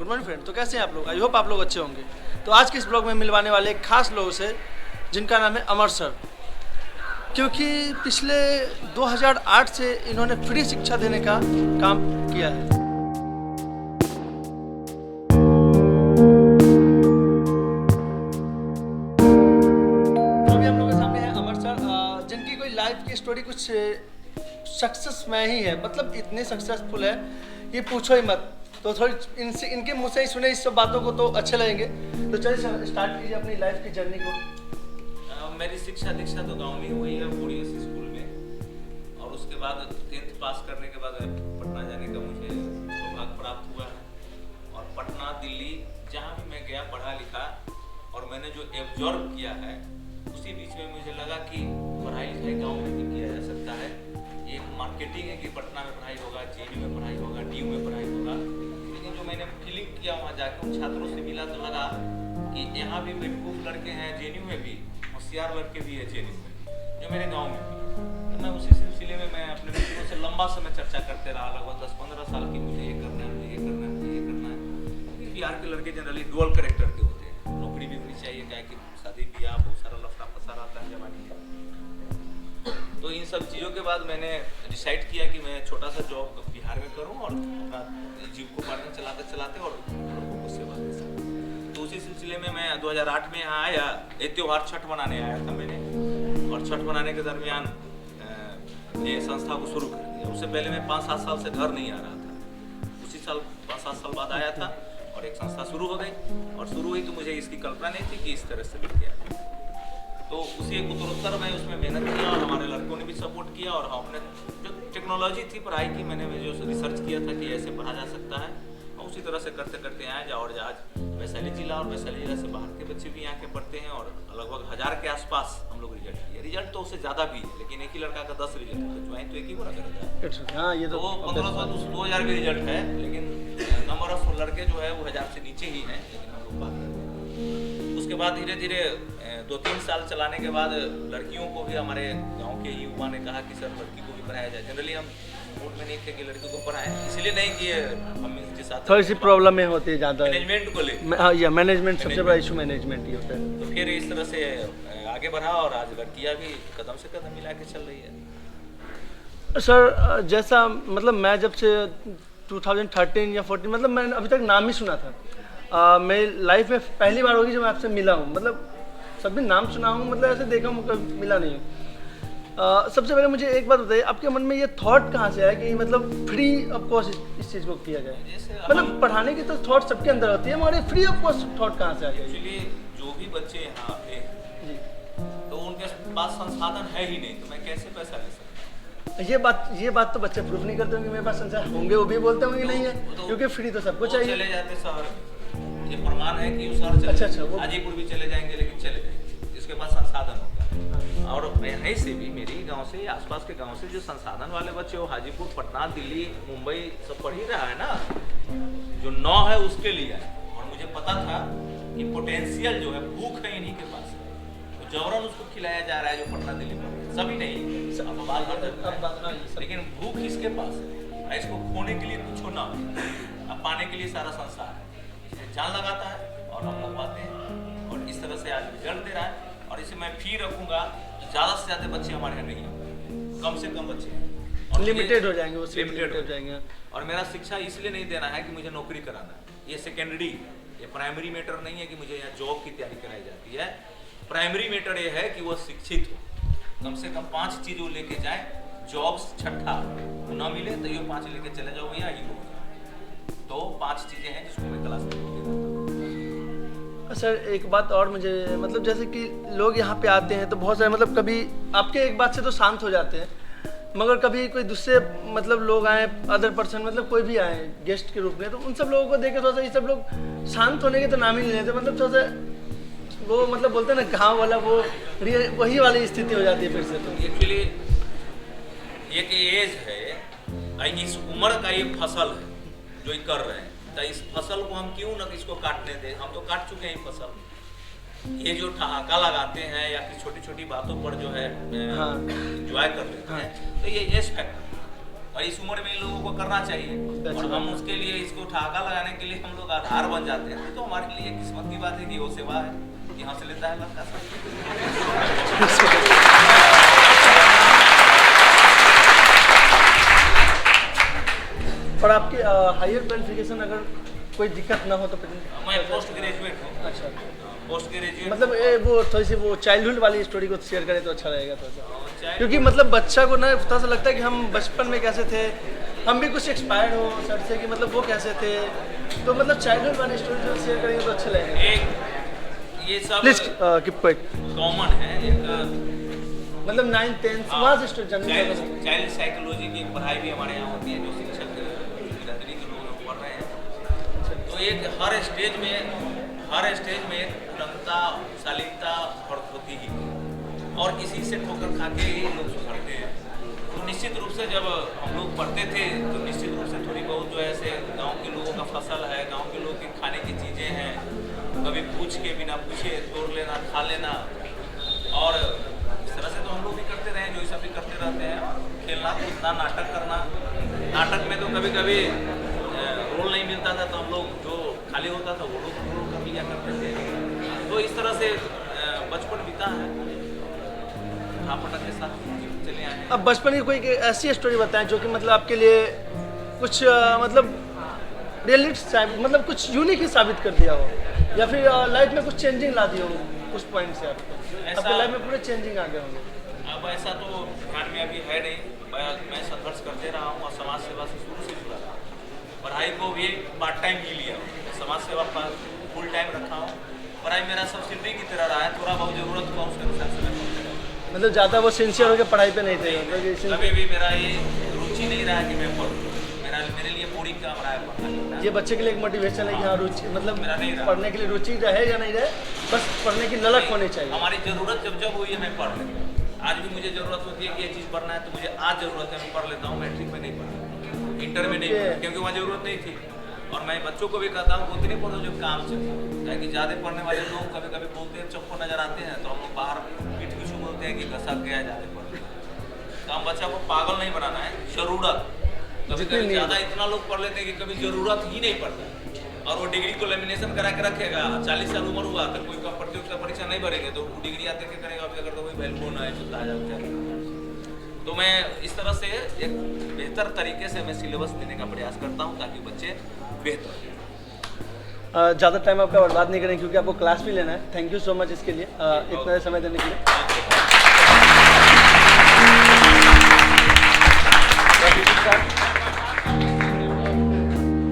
Good morning friend. तो कैसे हैं आप लोग? आई होप आप लोग अच्छे होंगे। तो आज के इस ब्लॉग में मिलवाने वाले एक खास लोगों से जिनका नाम है अमर सर, क्योंकि पिछले 2008 से इन्होंने फ्री शिक्षा देने का काम किया है। अभी हम लोगों के सामने है अमर सर, जिनकी कोई लाइफ की स्टोरी कुछ सक्सेस में ही है, मतलब इतने सक्सेसफुल है ये पूछो ही मत। तो थोड़ी इनके मुँह से ही सुने इस सब बातों को तो अच्छे लगेंगे। तो चलिए सर स्टार्ट कीजिए अपनी लाइफ की जर्नी को। मेरी शिक्षा दीक्षा तो गांव में हुई है, पूरी स्कूल में, और उसके बाद 10th पास करने के बाद पटना जाने का मुझे सौभाग्य प्राप्त हुआ है। और पटना दिल्ली जहाँ भी मैं गया पढ़ा लिखा, और मैंने जो एब्जॉर्ब किया है उसी बीच में मुझे लगा कि पढ़ाई लिखाई गाँव में भी किया जा सकता है। एक मार्केटिंग है कि पटना में पढ़ाई होगा, जेएनयू में पढ़ाई होगा, डीयू में पढ़ाई होगा, लेकिन जो मैंने फीलिंग किया वहाँ जाकर उन छात्रों से मिला तो लगा कि यहाँ भी बेवकूफ़ लड़के हैं जेएनयू में भी, होशियार लड़के भी है जेएनयू में, जो मेरे गांव में भी। तो मैं उसी सिलसिले में मैं अपने मित्रों से लंबा समय चर्चा करते रहा, लगभग 10-15 साल की। मुझे ये करना है, मुझे ये करना है, मुझे ये करना है। बिहार के लड़के जनरली डुअल कैरेक्टर के होते हैं, नौकरी भी होनी चाहिए, क्या कि शादी ब्याह बहुत सारा लफड़ा फंसा रहता है जमाने में। तो इन सब चीज़ों के बाद मैंने डिसाइड किया कि मैं छोटा सा जॉब बिहार में करूं और अपना जीविकोपार्जन चलाते चलाते और लोगों को सेवा दे सकूं। तो उसी सिलसिले में मैं 2008 में यहाँ आया। एक त्योहार छठ मनाने आया था मैंने, और छठ मनाने के दरमियान ये संस्था को शुरू कर दिया। उससे पहले मैं 5-7 साल से घर नहीं आ रहा था। उसी साल 5-7 साल बाद आया था और एक संस्था शुरू हो गई, और शुरू हुई तो मुझे इसकी कल्पना नहीं थी कि इस तरह से बन गया। तो उसी एक उत्तरोत्तर मैं उसमें मेहनत किया, और हमारे लड़कों ने भी सपोर्ट किया, और हमने जो टेक्नोलॉजी थी पढ़ाई की, मैंने जो रिसर्च किया था कि ऐसे पढ़ा जा सकता है, और उसी तरह से करते करते आए और आज वैशाली जिला और वैशाली जिला से बाहर के बच्चे भी यहाँ के पढ़ते हैं, और लगभग 1000 के आसपास हम लोग रिजल्ट किए। रिजल्ट तो उससे ज़्यादा भी है, लेकिन एक ही लड़का का 10 रिजल्ट है, तो ज्वाइन तो एक ही बोला करेगा। हाँ, ये तो 1500-2000 भी रिजल्ट है, लेकिन नंबर ऑफ लड़के जो है वो 1000 से नीचे ही हैं, लेकिन हम लोग बात करते हैं। उसके बाद धीरे धीरे 2-3 साल चलाने के बाद लड़कियों को भी हमारे गांव के युवा ने कहा कि सर लड़की को भी पढ़ाया जाए। जनरली हम मूड में नहीं थे कि लड़की को पढ़ाएं, इसलिए नहीं कि हम इसके साथ थोड़ी सी प्रॉब्लम में होती है ज़्यादा मैनेजमेंट को लेकर। हाँ, या मैनेजमेंट सबसे बड़ा इशू मैनेजमेंट ही होता है। तो फिर इस तरह से आगे बढ़ा, और आज लड़कियाँ भी कदम से कदम मिला के चल रही है। सर जैसा मतलब मैं जब से 2013 या 14 मतलब मैंने अभी तक नाम ही सुना था। मेरी लाइफ में पहली बार होगी जब मैं आपसे मिला हूँ, मतलब सभी नाम सुना हूँ, मतलब ऐसे देखा हूँ, कभी मिला नहीं हूँ। सबसे पहले मुझे एक बात बताइए, आपके मन में ये थॉट कहाँ से आया कि मतलब फ्री ऑफ कॉस्ट इस चीज़ को किया जाए? मतलब पढ़ाने की तो थॉट सबके अंदर होती है, मगर फ्री ऑफ कॉस्ट थॉट कहाँ से आ गया? एक्चुअली जो भी बच्चे यहाँ आते हैं तो उनके पास संसाधन है ही नहीं, तो मैं कैसे पैसा ले सकता? ये बात तो बच्चे प्रूफ नहीं करते होंगे मेरे पास संसाधन होंगे, वो भी बोलते होंगे नहीं है, क्योंकि फ्री तो सबको चाहिए। चले जाते शहर, ये प्रमाण है कि शहर चले, अच्छा, हाजीपुर भी चले जाएंगे, लेकिन चले जाएंगे, इसके पास संसाधन होगा। और यहीं से भी मेरी गांव से, आसपास के गांव से जो संसाधन वाले बच्चे, वो हाजीपुर, पटना, दिल्ली, मुंबई सब पढ़ ही रहा है ना, जो 9 है उसके लिए है। और मुझे पता था कि पोटेंशियल जो है, भूख है इन्हीं के पास है, तो जबरन उसको खिलाया जा रहा है जो पटना दिल्ली पढ़ रहे हैं। सभी नहीं, बाल भर, लेकिन भूख इसके पास है, इसको खोने के लिए कुछ ना हो, अब पाने के लिए सारा संसार है, जान लगाता है और हम लगवाते हैं, और इस तरह से आज रिजल्ट दे रहा है। और इसे मैं फी रखूंगा तो ज़्यादा से ज़्यादा बच्चे हमारे यहाँ नहीं होंगे, कम से कम बच्चे हैं, लिमिटेड हो जाएंगे, वो लिमिटेड हो जाएंगे। और मेरा शिक्षा इसलिए नहीं देना है कि मुझे नौकरी कराना है, ये सेकेंडरी, ये प्राइमरी मैटर नहीं है कि मुझे यहाँ जॉब की तैयारी कराई जाती है। प्राइमरी मैटर ये है कि वो शिक्षित हो, कम से कम 5 चीज़ वो लेके जाए, जॉब छठा ना मिले तो ये 5 लेके चले जाओ भैया, ये हो। तो 5 चीज़ें हैं जिसको मैं क्लास में देता हूँ। सर एक बात और, मुझे मतलब जैसे कि लोग यहाँ पे आते हैं तो बहुत सारे मतलब कभी आपके एक बात से तो शांत हो जाते हैं, मगर कभी कोई दूसरे मतलब लोग आए, अदर पर्सन मतलब कोई भी आए गेस्ट के रूप में, तो उन सब लोगों को देख के थोड़ा सा ये सब लोग शांत होने के तो नाम ही नहीं लेते, मतलब थोड़ा सा वो मतलब बोलते हैं ना गाँव वाला, वो वही वाली स्थिति हो जाती है फिर से। तो एक्चुअली एक एज है, इस उम्र का ये फसल है जो ये कर रहे हैं, तो इस फसल को हम क्यों ना इसको काटने दें? हम तो काट चुके हैं फसल। ये जो ठहाका लगाते हैं या फिर छोटी छोटी बातों पर जो है एंजॉय कर लेते हैं, तो ये एज फैक्टर और इस उम्र में इन लोगों को करना चाहिए। और हम उसके लिए इसको ठहाका लगाने के लिए हम लोग आधार बन जाते हैं, तो हमारे लिए किस्मत की बात है कि वो सेवा है, यहाँ से लेता है लड़का सब। और आपकी हायर क्वालिफिकेशन अगर कोई दिक्कत ना हो तो मैं पोस्ट ग्रेजुएट हूँ। अच्छा, पोस्ट ग्रेजुएट मतलब वो थोड़ी सी वो चाइल्डहुड वाली स्टोरी को शेयर करें तो अच्छा रहेगा थोड़ा सा, क्योंकि चाहे मतलब बच्चा को ना थोड़ा सा लगता है कि हम बचपन में कैसे थे, हम भी कुछ एक्सपायर्ड हो सर से कि मतलब वो कैसे थे, तो मतलब चाइल्डहुड वाली स्टोरी जो शेयर करेंगे तो अच्छे लगेगा। एक ये सब प्लीज कीप क्वाइट। कॉमन है, एक मतलब 9th 10th वहाँ से स्टोरी जनरल चाइल्ड साइकोलॉजी की पढ़ाई भी हमारे यहाँ होती है, जो शिक्षक बिरादरी के लोग पढ़ रहे हैं। तो एक हर स्टेज में एक उलंघता शालीनता फर्क होती ही, और इसी से ठोकर खा के ही लोग सुधरते हैं। तो निश्चित रूप से जब हम लोग पढ़ते थे तो निश्चित रूप से थोड़ी बहुत जो है ऐसे गाँव के लोगों का फसल है, गाँव के लोगों की खाने की चीज़ें हैं, कभी पूछ के बिना पूछे तोड़ लेना, खा लेना, और इस तरह से तो हम लोग भी करते रहे, जो सब भी करते रहते हैं। खेलना कूदना, नाटक करना। नाटक में तो कभी कभी रोल नहीं मिलता था तो हम लोग जो खाली होता था वो लोग रोल कर लिया करते थे। तो इस तरह से बचपन बीता है, पटक के साथ चले आए हैं। अब बचपन की कोई ऐसी स्टोरी बताएं जो कि मतलब आपके लिए कुछ मतलब रियलिटी मतलब कुछ यूनिक ही साबित कर दिया हो, या फिर लाइफ में कुछ चेंजिंग ला दी हो उस पॉइंट से आपके लाइफ में पूरे चेंजिंग आ गए होंगे। अब ऐसा तो ध्यान में अभी है नहीं, मैं संघर्ष करते रहा हूँ और समाज सेवा से शुरू से जुड़ा रहा हूँ। पढ़ाई को भी पार्ट टाइम ही लिया, समाज सेवा पर फुल टाइम रखा हूँ। पढ़ाई मेरा सब्सिडी की तरह रहा है, थोड़ा बहुत जरूरत हुआ उसके अनुसार से मैं पढ़ता रहा। मतलब ज़्यादा वो सिंसियर होकर पढ़ाई पे नहीं थे कभी भी मेरा ये रुचि नहीं रहा कि मैं पढ़ूँ, मेरे लिए बोरिंग काम रहा है पढ़ना। ये बच्चे के लिए एक मोटिवेशन है कि हाँ रुचि मतलब मेरा नहीं रहा। पढ़ने के लिए रुचि रहे या नहीं रहे, बस पढ़ने की ललक होनी चाहिए। हमारी ज़रूरत जब हुई है मैं पढ़ लेता। आज भी मुझे ज़रूरत होती है कि ये चीज़ पढ़ना है, तो मुझे आज ज़रूरत है, मैं पढ़ लेता हूँ। मैट्रिक में नहीं पढ़ा, इंटर में नहीं पढ़ा, क्योंकि वहाँ ज़रूरत नहीं थी। और मैं बच्चों को भी कहता हूँ उतने पढ़ो जो काम से, ताकि ज़्यादा पढ़ने वाले लोग कभी कभी बोलते हैं, चप्पो नजर आते हैं, तो हम लोग बाहर पीठ पीछू बोलते हैं कि घसक गया ज़्यादा पढ़। तो हम बच्चा को पागल नहीं बनाना है, ज़रूरत। कभी कभी ज़्यादा इतना लोग पढ़ लेते हैं कि कभी ज़रूरत ही नहीं पड़ता, और वो डिग्री को लेमिनेशन करा के रखेगा। 40 साल उम्र हुआ तो कोई प्रतियोगिता परीक्षा नहीं भरेंगे तो वो डिग्री आते के करेगा, अगर तो कोई वैल्यू ना है चलता आ जाता। तो मैं इस तरह से एक बेहतर तरीके से मैं सिलेबस देने का प्रयास करता हूँ ताकि बच्चे बेहतर। ज़्यादा टाइम आपका बर्बाद नहीं करें क्योंकि आपको क्लास भी लेना है। थैंक यू सो मच इसके लिए, इतना समय देने के लिए।